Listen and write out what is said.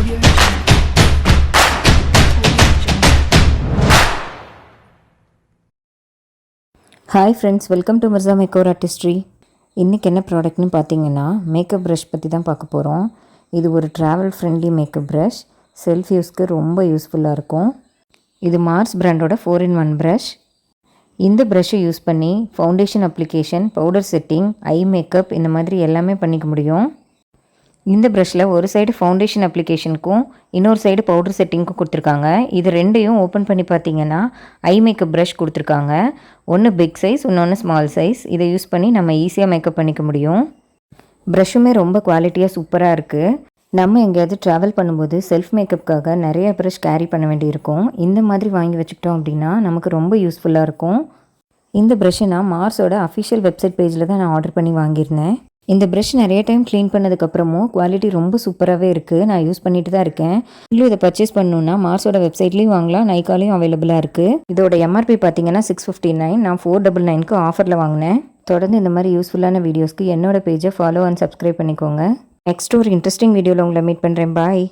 Hi friends, welcome to Mirza makeover artistry. இன்றைக்கி என்ன ப்ராடக்ட்னு பார்த்தீங்கன்னா மேக்கப் ப்ரஷ் பற்றி தான் பார்க்க போகிறோம். இது ஒரு travel friendly makeup brush. Self யூஸ்க்கு ரொம்ப யூஸ்ஃபுல்லாக இருக்கும். இது மார்ஸ் பிராண்டோட 4-in-1 ப்ரஷ். இந்த ப்ரஷ்ஷை யூஸ் பண்ணி foundation application, powder setting, eye makeup இந்த மாதிரி எல்லாமே பண்ணிக்க முடியும். இந்த ப்ரஷ்ஷில் ஒரு சைடு ஃபவுண்டேஷன் அப்ளிகேஷனுக்கும் இன்னொரு சைடு பவுடர் செட்டிங்க்கும் கொடுத்துருக்காங்க. இது ரெண்டையும் ஓப்பன் பண்ணி பார்த்தீங்கன்னா ஐ மேக்கப் ப்ரஷ் கொடுத்துருக்காங்க. ஒன்று பிக் சைஸ், இன்னொன்று ஸ்மால் சைஸ். இதை யூஸ் பண்ணி நம்ம ஈஸியாக மேக்கப் பண்ணிக்க முடியும். ப்ரஷ்ஷுமே ரொம்ப குவாலிட்டியாக சூப்பராக இருக்குது. நம்ம எங்கேயாவது ட்ராவல் பண்ணும்போது செல்ஃப் மேக்கப்புக்காக நிறைய ப்ரஷ் கேரி பண்ண வேண்டியிருக்கும். இந்த மாதிரி வாங்கி வச்சுக்கிட்டோம் அப்படின்னா நமக்கு ரொம்ப யூஸ்ஃபுல்லாக இருக்கும். இந்த ப்ரஷ்ஷை நான் மார்ஸோட அஃபிஷியல் வெப்சைட் பேஜில் தான் நான் ஆர்டர் பண்ணி வாங்கியிருந்தேன். இந்த ப்ரஷ் நிறைய டைம் க்ளீன் பண்ணதுக்கப்புறமும் குவாலிட்டி ரொம்ப சூப்பராகவே இருக்குது. நான் யூஸ் பண்ணிட்டு தான் இருக்கேன். இன்னும் இதை பர்ச்சேஸ் பண்ணணுன்னா மார்ஸோட வெப்சைட்லேயும் வாங்கலாம், நைக்காலையும் அவைலபிளாக இருக்குது. இதோட எம்ஆர்பி பார்த்தீங்கன்னா 659. நான் 499க்கு ஆஃபரில் வாங்கினேன். தொடர்ந்து இந்த மாதிரி யூஸ்ஃபுல்லான வீடியோஸ்க்கு என்னோட பேஜை ஃபாலோ அண்ட் சப்ஸ்கிரைப் பண்ணிக்கோங்க. நெக்ஸ்ட் ஒரு இன்ட்ரெஸ்டிங் வீடியோவில் உங்களை மீட் பண்ணுறேன். பாய்.